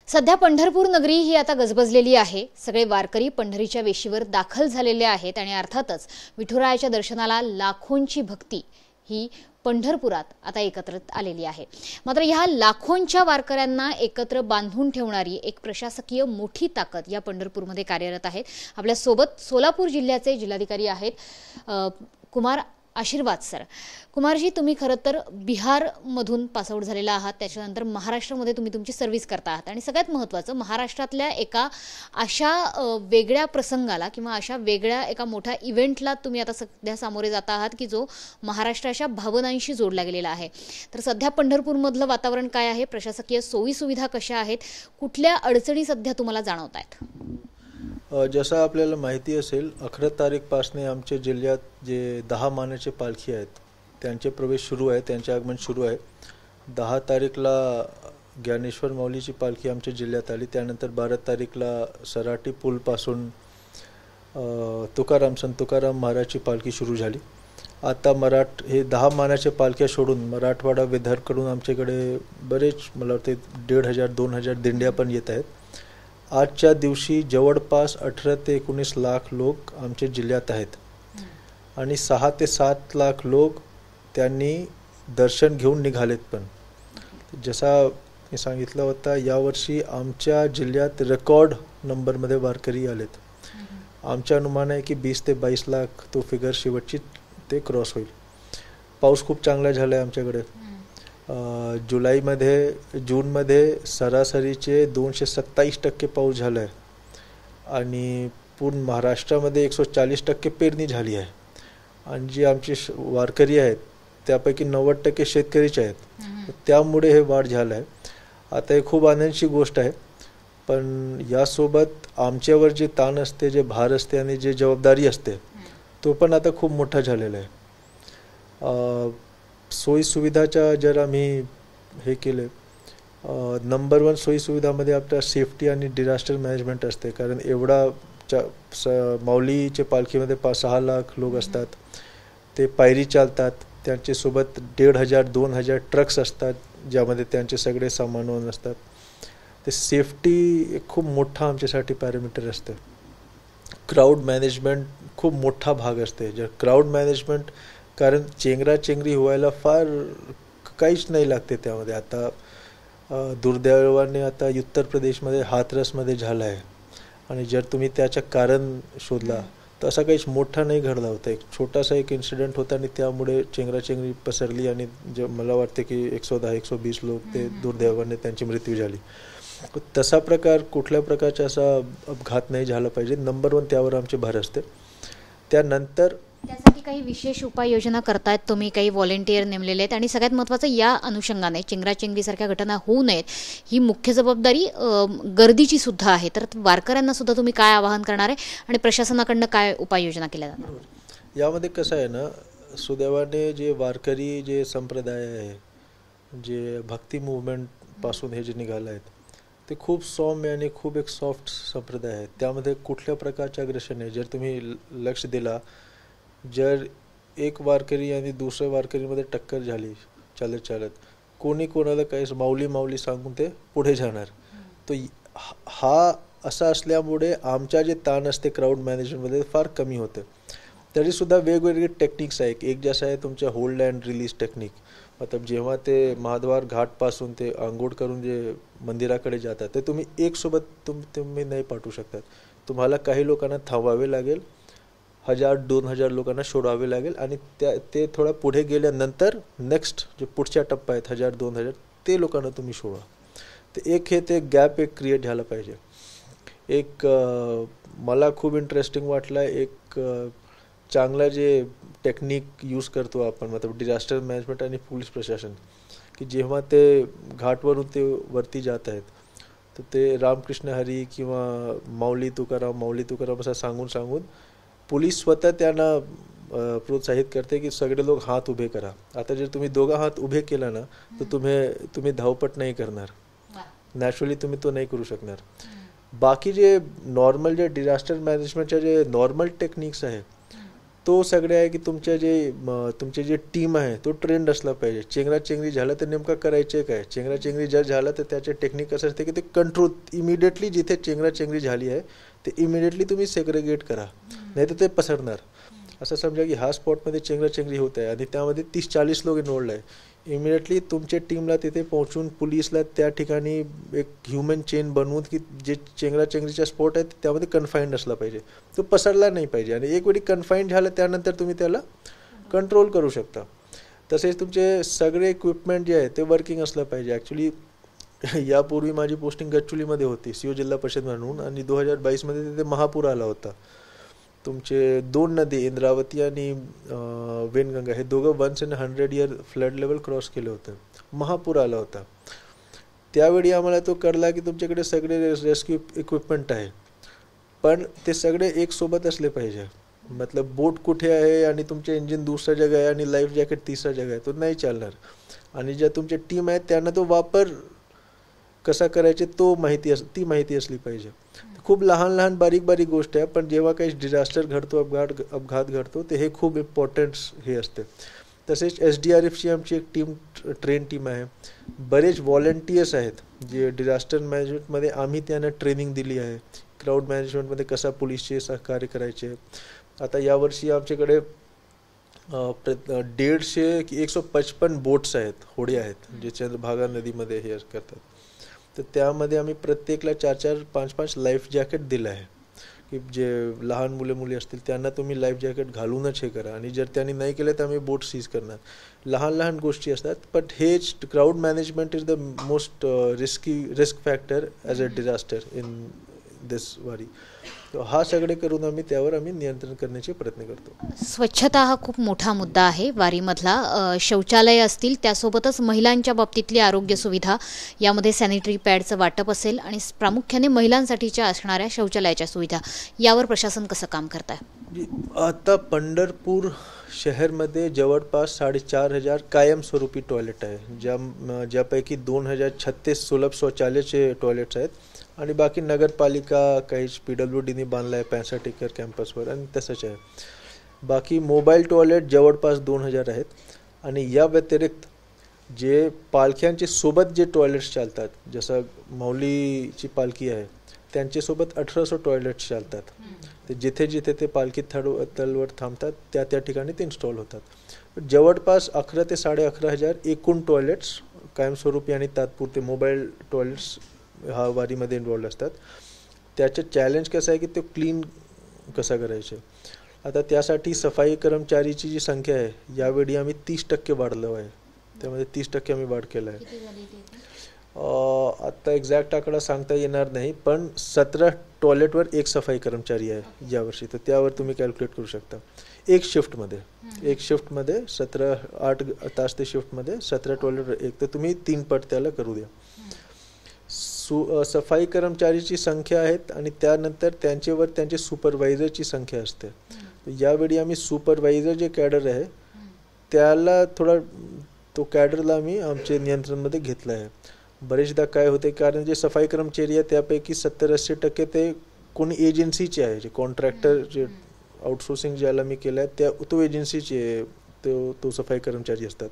सध्या पंढरपूर नगरी ही आता गजबजलेली आहे। सगळे वारकरी पंढरीच्या वेशीवर दाखल झालेले आहेत आणि अर्थातच विठुरायाच्या दर्शनाला लाखोंची भक्ती ही पंढरपुरात आता एकत्रित आलेली आहे। मात्र ह्या लाखोंच्या वारकऱ्यांना एकत्र बांधून ठेवणारी एक प्रशासकीय मोठी ताकद या पंढरपूरमध्ये कार्यरत आहे। आपल्या सोबत सोलापूर जिल्ह्याचे जिल्हाधिकारी आहेत कुमार आशीर्वाद सर। कुमारजी, तुम्ही खरं तर बिहारमधून पासआउट झालेला आहात, त्याच्यानंतर महाराष्ट्रामध्ये तुम्ही तुमची सर्व्हिस करता आहात आणि सगळ्यात महत्त्वाचं महाराष्ट्रातल्या एका अशा वेगळ्या प्रसंगाला किंवा अशा वेगळ्या एका मोठ्या इव्हेंटला तुम्ही आता सध्या सामोरे जात आहात की जो महाराष्ट्राच्या भावनांशी जोडला गेलेला आहे। तर सध्या पंढरपूरमधलं वातावरण काय आहे, प्रशासकीय सोयी सुविधा कशा आहेत, कुठल्या अडचणी सध्या तुम्हाला जाणवत आहेत? जसं आपल्याला माहिती असेल 11 तारीखपासून आमच्या जिल्ह्यात जे 10 मानाचे पालखी आहेत त्यांचे प्रवेश सुरू आहे, त्यांचे आगमन सुरू आहे। 10 तारीखला ज्ञानेश्वर माऊलीची पालखी आमच्या जिल्ह्यात आली, त्यानंतर 12 तारीखला सराटी पूलपासून संत तुकाराम महाराजची पालखी सुरू झाली। आता हे 10 मानाच्या पालख्या सोडून मराठवाडा विदर्भकडून आमच्याकडे बरेच, मला वाटते 1,500-2,000 दिंड्या पण येत आहेत। आजच्या दिवशी जवळपास 18 ते 19 लाख लोक आमच्या जिल्ह्यात आहेत आणि 6 ते 7 लाख लोक त्यांनी दर्शन घेऊन निघालेत। पण जसा मी सांगितलं होता, यावर्षी आमच्या जिल्ह्यात रेकॉर्ड नंबरमध्ये वारकरी आलेत। आमच्या अनुमान आहे की 20 ते 22 लाख तो फिगर शेवटची ते क्रॉस होईल। पाऊस खूप चांगला झाला आहे आमच्याकडे। जूनमध्ये सरासरीचे 227% पाऊस झाला आहे आणि पूर्ण महाराष्ट्रामध्ये 140% पेरणी झाली आहे आणि जी आमची वारकरी आहेत त्यापैकी 90% शेतकरीच आहेत, त्यामुळे हे वाढ झालं आहे। आता हे खूप आनंदाची गोष्ट आहे, पण यासोबत आमच्यावर जे ताण असते, जे भार असते आणि जे जबाबदारी असते तो पण आता खूप मोठा झालेला आहे। सोयी सुविधाच्या जर आम्ही हे केले, नंबर 1 सोयी सुविधामध्ये आपल्या सेफ्टी आणि डिझास्टर मॅनेजमेंट असते, कारण एवढा माऊलीच्या पालखीमध्ये 5-6 लाख लोक असतात, ते पायरी चालतात, त्यांच्यासोबत 1,500-2,000 ट्रक्स असतात ज्यामध्ये त्यांचे सगळे सामान असतात। ते सेफ्टी खूप मोठा आमच्यासाठी पॅरामीटर असतं। क्राऊड मॅनेजमेंट खूप मोठा भाग असते। जर क्राऊड मॅनेजमेंट, कारण चेंगराचेंगरी व्हायला फार काहीच नाही लागते त्यामध्ये। आता दुर्दैवाने आता उत्तर प्रदेशमध्ये हाथरसमध्ये झालं आहे आणि जर तुम्ही त्याचं कारण शोधला तर असा काहीच मोठा नाही घडला होता, एक छोटासा इन्सिडेंट होता आणि त्यामुळे चेंगराचेंगरी पसरली आणि जे मला वाटते की 110-120 लोक ते दुर्दैवाने त्यांची मृत्यू झाली। तसा प्रकार कुठल्या प्रकारचा असा अपघात नाही झाला पाहिजे। नंबर 1 त्यावर आमचे भर असते। त्यानंतर त्यासाठी काही विशेष उपाययोजना करतायत तुम्ही, काही व्हॉलेंटियर नेमलेले आहेत आणि सगळ्यात महत्त्वाचं या अनुषंगाने चेंगराचेंगरीसारख्या घटना होऊ नयेत ही मुख्य जबाबदारी गर्दीची सुद्धा आहे। तर वारकऱ्यांना सुद्धा तुम्ही काय आवाहन करणार आहे आणि प्रशासनाकडनं काय उपाययोजना केल्या जाणार? यामध्ये कसं आहे ना, सुदैवाने जे वारकरी जे संप्रदाय आहे, जे भक्ती मुवमेंट पासून हे जे निघाले आहेत ते खूप सौम्य आणि खूप एक सॉफ्ट संप्रदाय आहे। त्यामध्ये कुठल्या प्रकारचे अग्रेशन आहे, जर तुम्ही लक्ष दिला, जर एक वारकरी आणि दुसऱ्या वारकरीमध्ये टक्कर झाली चालत चालत, कोणी कोणाला काही माऊली माऊली सांगून ते पुढे जाणार, तो हा असा असल्यामुळे आमच्या जे ताण असते क्राऊड मॅनेजमेंटमध्ये फार कमी होते। तरीसुद्धा वेगवेगळे टेक्निक्स आहे। एक जसं आहे तुमच्या होल्ड अँड रिलीज टेक्निक, मतलब जेव्हा ते महाद्वार घाटपासून ते आंघोळ करून जे मंदिराकडे जातात ते तुम्ही एक सोबत तुम्ही नाही पाठवू शकतात, तुम्हाला काही लोकांना थांबवावे लागेल, 1,000-2,000 लोकांना सोडावे लागेल आणि ते थोडा पुढे गेल्यानंतर नेक्स्ट जे पुढच्या टप्पा आहेत 1,000-2,000 ते लोकांना तुम्ही सोडा। तर ते गॅप क्रिएट झाला पाहिजे। एक मला खूप इंटरेस्टिंग वाटला, एक चांगला जे टेक्निक यूज करतो आपण, मतलब डिझास्टर मॅनेजमेंट आणि पोलीस प्रशासन, की जेव्हा ते घाटवरून ते वरती जात आहेत तर ते रामकृष्ण हरी किंवा माऊली तुकाराम असं सांगून पोलीस स्वतः त्यांना प्रोत्साहित करते की सगळे लोक हात उभे करा। आता जर तुम्ही दोघा हात उभे केला ना तर तुम्ही धावपट नाही करणार, नॅचरली तुम्ही तो नाही करू शकणार। बाकी जे नॉर्मल जे डिझास्टर मॅनेजमेंटचे जे नॉर्मल टेक्निक्स आहे तो सगळे आहे की तुमचे जे टीम आहे तो ट्रेंड असला पाहिजे. चेंगराचेंगरी झालं तर नेमका करायचे काय, चेंगराचेंगरी जर झालं तर त्याचे टेक्निक असं असते की ते कंट्रोल इमिडिएटली जिथे चेंगराचेंगरी झाली आहे ते इमिडिएटली तुम्ही सेग्रेगेट करा, नाही तर ते पसरणार. असं समजा की हा स्पॉटमध्ये चेंगराचेंगरी होत आहे आणि त्यामध्ये 30-40 लोक इन्वॉल्ड आहे. इमिडिएटली तुमच्या टीमला तिथे पोहोचून पोलिसला त्या ठिकाणी एक ह्युमन चेन बनवून की जे चेंगराचेंगरीचा स्पॉट आहे त्यामध्ये कन्फाईंड असला पाहिजे, तो पसरला नाही पाहिजे. आणि एक वेळी कन्फाईंड झालं त्यानंतर तुम्ही त्याला कंट्रोल करू शकता. तसेच तुमचे सगळे इक्विपमेंट जे आहे ते वर्किंग असलं पाहिजे. ॲक्च्युली यापूर्वी माझी पोस्टिंग गडचिरोलीमध्ये होती सीओ जिल्हा परिषद म्हणून, आणि 2022मध्ये तिथे महापूर आला होता. तुमचे 2 नदी इंद्रावती आणि वेनगंगा हे दोघं 1 in 100 year flood level cross केले होते. महापूर आला होता. त्यावेळी आम्हाला तो कळला की तुमच्याकडे सगळे रेस्क्यू इक्विपमेंट आहे, पण ते सगळे एक सोबत असले पाहिजे. मतलब बोट कुठे आहे आणि तुमचे इंजिन दुसऱ्या जागा आहे आणि लाईफ जॅकेट तिसऱ्या जागा आहे, तो नाही चालणार. आणि ज्या तुमचे टीम आहेत त्यांना तो वापर कसा करायचे ती माहिती असली पाहिजे. खूप लहान लहान बारीक गोष्ट आहे, पण जेव्हा काही डिझास्टर घडतो, अपघात घडतो, ते हे खूप इम्पॉर्टंट हे असते. तसेच SDRFची आमची एक ट्रेन टीम आहे. बरेच व्हॉलंटियर्स आहेत जे डिझास्टर मॅनेजमेंटमध्ये आम्ही त्यांना ट्रेनिंग दिली आहे. क्राऊड मॅनेजमेंटमध्ये कसा पोलिसचे सहकार्य करायचे. आता यावर्षी आमच्याकडे 150 की 155 बोट्स आहेत, होडी आहेत, जे चंद्रभागा नदीमध्ये हे करतात. तर त्यामध्ये आम्ही प्रत्येकला 4-4, 5-5 लाईफ जॅकेट दिलं आहे की जे लहान मुली असतील त्यांना तुम्ही लाईफ जॅकेट घालूनच हे करा, आणि जर त्यांनी नाही केलं तर आम्ही बोट सीज करणार. लहान गोष्टी असतात, बट हे crowd management is the most risk factor as a disaster in this वारी. हा सगळे करून त्यावर आम्ही नियंत्रण करण्याचे प्रयत्न करतो. स्वच्छता हा खूप मोठा मुद्दा आहे वारीमधला. शौचालय असतील, त्यासोबतच महिलांच्या बाबतीतली आरोग्य सुविधा, यामध्ये सॅनिटरी पॅडचं वाटप असेल आणि प्रामुख्याने महिलांसाठीच्या असणाऱ्या शौचालयाच्या सुविधा, यावर प्रशासन कसं काम करत आहे? आता पंढरपूर शहरमध्ये जवळपास 4,500 कायमस्वरूपी टॉयलेट आहे, ज्यापैकी 2,036 सुलभ शौचालयाचे टॉयलेट्स आहेत, आणि बाकी नगरपालिका काही PWDने बांधला आहे 65 एकर कॅम्पसवर, आणि तसंच आहे. बाकी मोबाईल टॉयलेट जवळपास 2,000 आहेत. आणि या व्यतिरिक्त जे पालख्यांचे सोबत जे टॉयलेट्स चालतात, जसं माऊलीची पालखी आहे त्यांच्यासोबत 1800 टॉयलेट्स चालतात. ते जिथे ते पालखी तलवर थांबतात त्या ठिकाणी ते इन्स्टॉल होतात. जवळपास 11 ते 11,500 एकूण टॉयलेट्स कायमस्वरूपी आणि तात्पुरते मोबाईल टॉयलेट्स हा वारीमध्ये इन्वॉल्ड असतात. त्याचे चॅलेंज कसं आहे की ते क्लीन कसं करायचे. आता त्यासाठी सफाई कर्मचारीची जी संख्या आहे यावेळी आम्ही 30% वाढलो आहे, त्यामध्ये 30% आम्ही वाढ केला आहे. आता एक्झॅक्ट आकडा सांगता येणार नाही, पण 17 टॉयलेटवर एक सफाई कर्मचारी आहे यावर्षी, तर त्यावर तुम्ही कॅल्क्युलेट करू शकता. एक शिफ्टमध्ये 8 तास ते शिफ्टमध्ये 17 टॉयलेट एक, तर तुम्ही 3 पट त्याला करू द्या. सफाई कर्मचारीची संख्या आहेत आणि त्यानंतर त्यांच्यावर त्यांचे सुपरवायझरची संख्या असते. यावेळी आम्ही सुपरवायझर जे कॅडर आहे त्याला तो कॅडरला आम्ही आमचे नियंत्रणमध्ये घेतलं आहे. बरेचदा काय होते, कारण जे सफाई कर्मचारी आहे त्यापैकी 70-80% ते कोणी एजन्सीचे आहे, जे कॉन्ट्रॅक्टर जे आउटसोर्सिंग ज्याला मी केलं आहे तो एजन्सीचे तो सफाई कर्मचारी असतात.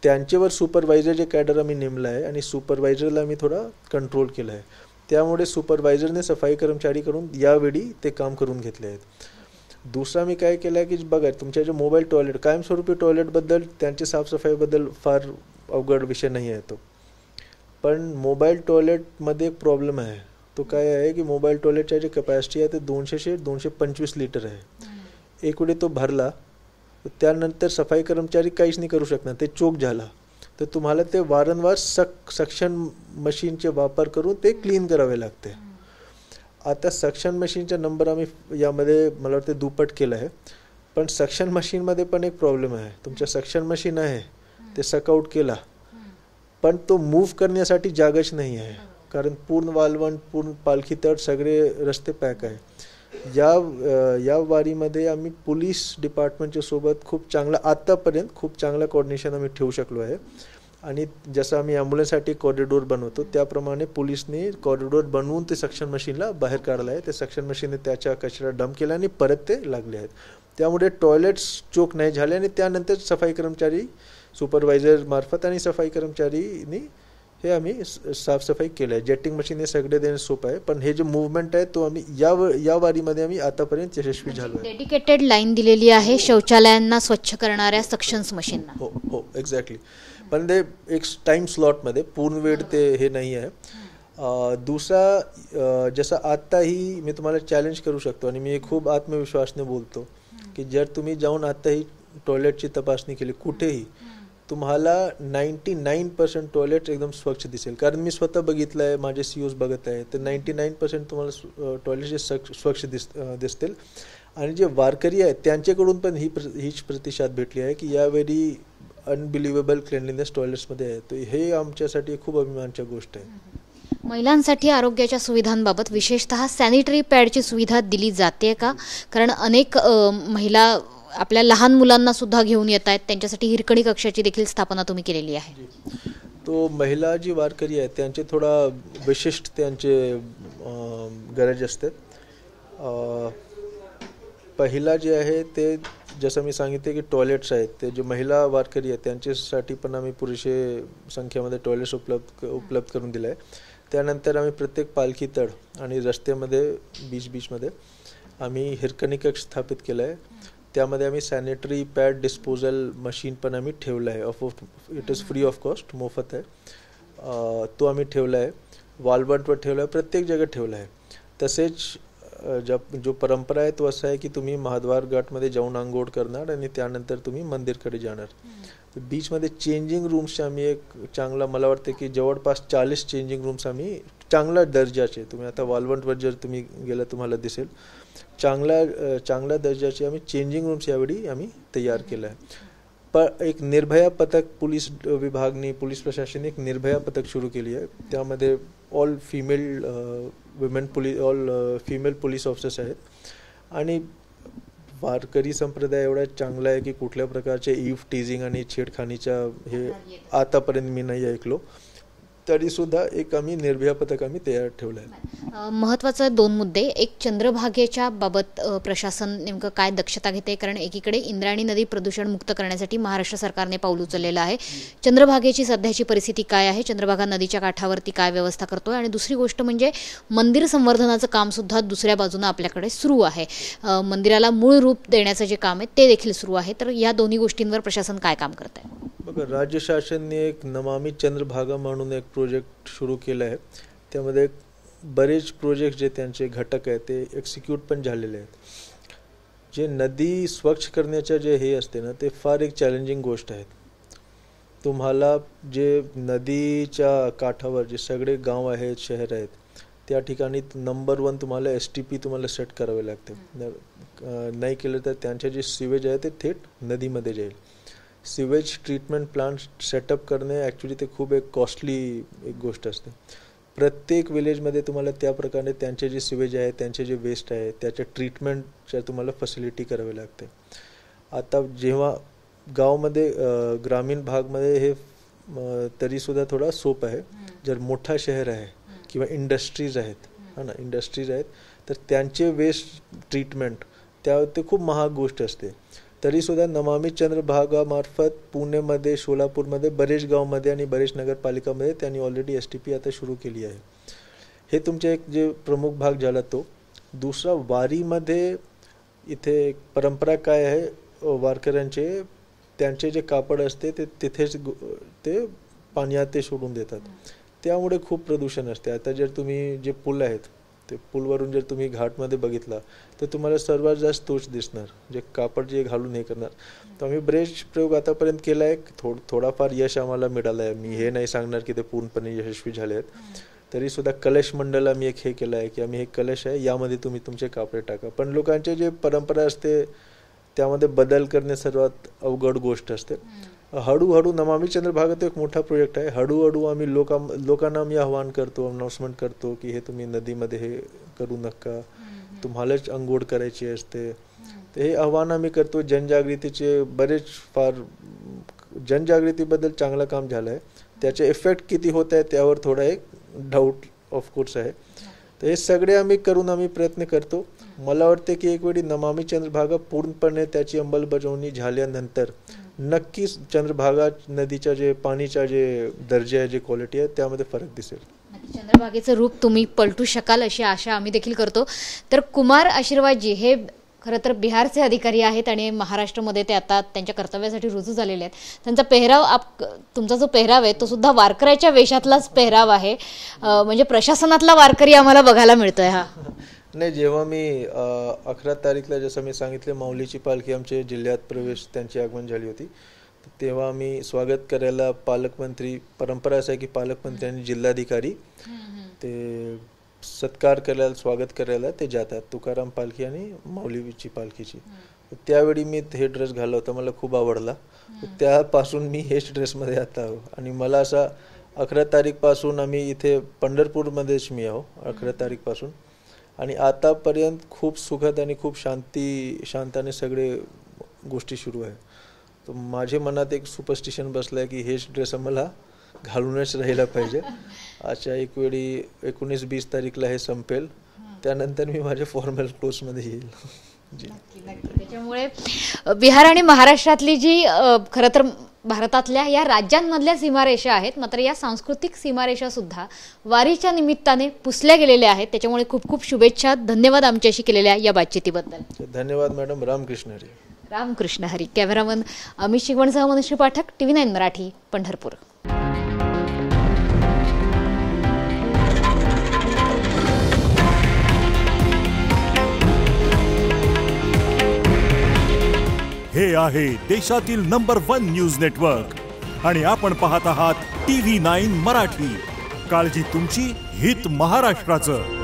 त्यांच्यावर सुपरवायझर जे कॅडर आम्ही नेमलं आहे आणि सुपरवायझरला आम्ही थोडा कंट्रोल केलं आहे. त्यामुळे सुपरवायझरने सफाई कर्मचारी करून यावेळी ते काम करून घेतले आहेत. दुसरा मी काय केलं आहे की बघा, तुमच्या जे मोबाईल टॉयलेट कायमस्वरूपी टॉयलेटबद्दल त्यांची साफसफाईबद्दल फार अवघड विषय नाही आहे तो, पण मोबाईल टॉयलेटमध्ये एक प्रॉब्लेम आहे. तो काय आहे की मोबाईल टॉयलेटच्या जे कॅपॅसिटी आहे ते 200-225 लिटर आहे. एक वेळी तो भरला त्यानंतर सफाई कर्मचारी काहीच नाही करू शकणार, ते चोक झाला तर तुम्हाला ते वारंवार सक्शन मशीनचे वापर करून ते क्लीन करावे लागते. आता सक्शन मशीनचा नंबर आम्ही यामध्ये मला वाटते दुप्पट केला आहे, पण सक्शन मशीनमध्ये पण एक प्रॉब्लेम आहे. तुमचं सक्शन मशीन आहे ते सकआउट केला, पण तो मूव्ह करण्यासाठी जागाच नाही आहे, कारण पूर्ण वालवण, पूर्ण पालखी तट सगळे रस्ते पॅक आहे. या वारीमध्ये आम्ही पोलीस डिपार्टमेंटच्या सोबत आतापर्यंत खूप चांगला कोऑर्डिनेशन आम्ही ठेवू शकलो आहे. आणि जसं आम्ही ॲम्ब्युलन्ससाठी कॉरिडोर बनवतो त्याप्रमाणे पोलिसने कॉरिडोर बनवून ते सक्शन मशीनला बाहेर काढलं आहे. ते सक्शन मशीनने त्याच्या कचरा डंप केला आणि परत ते लागले आहेत. त्यामुळे टॉयलेट्स चोक नाही झाले आणि त्यानंतर सफाई कर्मचारी सुपरवायझर मार्फत आणि सफाई कर्मचारीनी हे आम्ही साफसफाई केलं आहे. जेटिंग मशीन हे सगळे देणं सोपं आहे, पण हे जे मुवमेंट आहे तो आम्ही या वारीमध्ये आम्ही आतापर्यंत यशस्वी झालो आहे. डेडिकेटेड लाईन दिलेली आहे शौचालयांना स्वच्छ करणाऱ्या सक्शन्स मशीनना. हो एक्झॅक्टली. पण ते एक टाइम स्लॉटमध्ये पूर्ण वेळ ते हे नाही आहे. दुसरा जसं आत्ताही मी तुम्हाला चॅलेंज करू शकतो आणि मी खूप आत्मविश्वासने बोलतो की जर तुम्ही जाऊन आत्ताही टॉयलेटची तपासणी केली कुठेही, तुम्हाला 99% टॉयलेट एकदम स्वच्छ दिसेल. कारण मी स्वतः बघितलं आहे, माझे CEOs बघत आहे, तर 99% तुम्हाला टॉयलेट जे स्वच्छ दिसतील. आणि जे वारकरी आहेत त्यांच्याकडून पण हीच प्रतिसाद भेटली आहे की यावेळी अनबिलिव्हेबल क्लिनलीनेस टॉयलेट्समध्ये आहे. तर हे आमच्यासाठी खूप अभिमानाची गोष्ट आहे. महिलांसाठी आरोग्याच्या सुविधांबाबत विशेषतः सॅनिटरी पॅडची सुविधा दिली जाते का? कारण अनेक महिला आपल्या लहान मुलांना सुद्धा घेऊन येत आहेत, त्यांच्यासाठी हिरकणी कक्षाची देखील स्थापना तुम्ही केलेली आहे. तो महिला जी वारकरी आहेत त्यांचे थोडा विशिष्ट त्यांचे गरज असते. पहिला जे आहे ते जसं मी सांगितले की टॉयलेट्स आहेत, ते जे महिला वारकरी आहेत त्यांच्यासाठी पण आम्ही पुरेशे संख्येमध्ये टॉयलेट्स उपलब्ध करून दिले आहे. त्यानंतर आम्ही प्रत्येक पालखी तळ आणि रस्त्यामध्ये बीचमध्ये आम्ही हिरकणी कक्ष स्थापित केला आहे. त्यामध्ये आम्ही सॅनिटरी पॅड डिस्पोजल मशीन पण आम्ही ठेवलं आहे. It is free of cost, मोफत आहे. तो आम्ही ठेवला आहे. वालवंटवर ठेवला आहे, प्रत्येक जागा ठेवला आहे. तसेच जो परंपरा आहे तो असा आहे की तुम्ही महाद्वार घाटमध्ये जाऊन आंघोळ करणार आणि त्यानंतर तुम्ही मंदिरकडे जाणार. बीचमध्ये चेंजिंग रूम्सचे आम्ही एक चांगला, मला वाटतं की जवळपास 40 चेंजिंग रूम्स आम्ही चांगल्या दर्जाचे, तुम्ही आता वालवंटवर जर तुम्ही गेला तुम्हाला दिसेल चांगल्या दर्जाचे आम्ही चेंजिंग रूम्स यावेळी आम्ही तयार केलं आहे. पण एक निर्भया पथक पोलीस विभागने, पोलीस प्रशासनाने एक निर्भया पथक सुरू केली आहे. त्यामध्ये ऑल फिमेल पोलीस ऑफिसर्स आहेत. आणि वारकरी संप्रदाय एवढा चांगला आहे की कुठल्या प्रकारचे ईव्ह टीजिंग आणि छेडखानीच्या हे आतापर्यंत मी नाही ऐकलो. तरीसुद्धा एक आम्ही निर्भया पथक आम्ही तयार ठेवलं आहे. महत्त्वाचे 2 मुद्दे. एक, चंद्रभागेच्या बाबत प्रशासन नेमकं काय दक्षता घेते? कारण एकीकडे इंद्रायणी नदी प्रदूषण मुक्त करण्यासाठी महाराष्ट्र सरकारने पाऊल उचललेलं आहे. चंद्रभागेची सध्याची परिस्थिती काय आहे? चंद्रभागा नदीच्या काठावरती काय व्यवस्था करतोय? आणि दुसरी गोष्ट म्हणजे मंदिर संवर्धनाचं काम सुद्धा दुसऱ्या बाजूनं आपल्याकडे सुरू आहे. मंदिराला मूळ रूप देण्याचं जे काम आहे ते देखील सुरू आहे. तर या दोन्ही गोष्टींवर प्रशासन काय काम करत आहे? बघा, राज्य शासनाने एक नमामि चंद्रभागा म्हणून एक प्रोजेक्ट सुरू केला आहे. त्यामध्ये बरेच प्रोजेक्ट जे त्यांचे घटक आहेत ते एक्झिक्यूट पण झालेले आहेत. जे नदी स्वच्छ करण्याचे जे हे असते ना, ते फार एक चॅलेंजिंग गोष्ट आहे. तुम्हाला जे नदीच्या काठावर जे सगळे गाव आहेत, शहर आहेत, त्या ठिकाणी नंबर 1 तुम्हाला STP तुम्हाला सेट करावे लागते. नाही केलं तर त्यांचे जे सिवेज आहे ते थेट नदीमध्ये जाईल. सिवेज ट्रीटमेंट प्लांट सेटअप करणे ॲक्च्युली ते खूप एक कॉस्टली एक गोष्ट असते. प्रत्येक विलेजमध्ये तुम्हाला त्या प्रकारे त्यांचे जे सिवेज आहे, त्यांचे जे वेस्ट आहे, त्याच्या ट्रीटमेंटच्या तुम्हाला फॅसिलिटी करावी लागते. आता जेव्हा गावामध्ये ग्रामीण भागमध्ये हे तरीसुद्धा थोडा सोप आहे. जर मोठा शहर आहे किंवा इंडस्ट्रीज आहेत इंडस्ट्रीज आहेत तर त्यांचे वेस्ट ट्रीटमेंट ते खूप महाग गोष्ट असते. तरीसुद्धा नमामि चंद्रभागा मार्फत पुणेमध्ये, सोलापूरमध्ये, बरेच गावमध्ये आणि बरेच नगरपालिकामध्ये त्यांनी ऑलरेडी STP आता सुरू केली आहे. हे तुमचे एक जे प्रमुख भाग झाला तो. दुसरा, वारीमध्ये इथे एक परंपरा काय आहे, वारकऱ्यांचे त्यांचे जे कापड असते ते तिथेच ते पाण्यात ते सोडून देतात. त्यामुळे खूप प्रदूषण असते. आता जर तुम्ही जे पूल आहेत ते पूलवरून जर तुम्ही घाटमध्ये बघितला तर तुम्हाला सर्वात जास्त तोच दिसणार, जे कापड जे घालून हे करणार. तर आम्ही बरेच प्रयोग आतापर्यंत केला आहे. थोडाफार यश आम्हाला मिळालं आहे. मी हे नाही सांगणार की ते पूर्णपणे यशस्वी झाले आहेत. तरीसुद्धा कलश मंडळ आम्ही एक हे केलं आहे की आम्ही हे कलश आहे, यामध्ये तुम्ही तुमचे कापडे टाका. पण लोकांचे जे परंपरा असते त्यामध्ये बदल करणे सर्वात अवघड गोष्ट असते. हळूहळू नमामि चंद्रभागा एक मोठा प्रोजेक्ट आहे. हळूहळू आम्ही लोकांना आम्ही आवाहन करतो, अनाउन्समेंट करतो की हे तुम्ही नदीमध्ये हे करू नका, तुम्हालाच अंघोळ करायची असते. तर हे आव्हान आम्ही करतो. जनजागृतीचे बरेच फार जनजागृतीबद्दल चांगलं काम झालं आहे. त्याचे इफेक्ट किती होत आहे त्यावर थोडा एक डाऊट ऑफकोर्स आहे. तर हे सगळे आम्ही प्रयत्न करतो. मला वाटते की एक वेळी नमामि चंद्रभागा पूर्णपणे त्याची अंमलबजावणी झाल्यानंतर नक्कीच चंद्रभागा नदीच्या जे पाणीचा जे दर्जा आहे, जे क्वालिटी आहे, त्यामध्ये फरक दिसेल. चंद्रभागेचं रूप तुम्ही पलटू शकाल अशी आशा आम्ही देखील करतो. तर कुमार आशीर्वादजी हे खरं तर बिहारचे अधिकारी आहेत आणि महाराष्ट्रामध्ये ते आता त्यांच्या कर्तव्यासाठी रुजू झालेले आहेत. त्यांचा पेहराव तुमचा जो पेहराव आहे तो सुद्धा वारकऱ्याच्या वेशातलाच पेहराव आहे. म्हणजे प्रशासनातला वारकरी आम्हाला बघायला मिळतोय. हा नाही, जेव्हा मी 11 तारीखला जसं मी सांगितले माऊलीची पालखी आमच्या जिल्ह्यात प्रवेश त्यांची आगमन झाली होती, तेव्हा आम्ही स्वागत करायला पालकमंत्री, परंपरा असं आहे की पालकमंत्री आणि जिल्हाधिकारी ते सत्कार करायला, स्वागत करायला ते जातात, तुकाराम पालखी आणि माऊलीची पालखीची. त्यावेळी मी हे ड्रेस घातला होता, मला खूप आवडला. त्यापासून मी हेच ड्रेसमध्ये आता आहो. आणि मला असा 11 तारीखपासून आम्ही इथे पंढरपूरमध्येच मी आहो 11 तारीखपासून, आणि आतापर्यंत खूप सुखद आणि खूप शांताने सगळे गोष्टी सुरू आहे. तर माझ्या मनात एक सुपरस्टिशन बसलं आहे की हेच ड्रेस मला घालूनच राहिला पाहिजे. अशा एक वेळी 19-20 तारीखला हे संपेल, त्यानंतर मी माझ्या फॉर्मल क्लोथ्समध्ये येईल. त्याच्यामुळे बिहार आणि महाराष्ट्रातली जी खरं तर भारतातल्या या राज्यांमधल्या सीमारेषा आहेत, मात्र या सांस्कृतिक सीमारेषा सुद्धा वारीच्या निमित्ताने पुसल्या गेलेल्या आहेत. त्याच्यामुळे खूप खूप शुभेच्छा. धन्यवाद आमच्याशी केलेल्या या बातचीतीबद्दल. धन्यवाद मॅडम. रामकृष्ण हरी. रामकृष्ण हरी. कॅमेरामन अमित शिगवणसह मनश्री पाठक, TV9 मराठी, पंढरपूर. हे आहे देशातील नंबर 1 न्यूज नेटवर्क आणि आपण पाहत आहात TV9 मराठी. काळजी तुमची, हित महाराष्ट्राचं.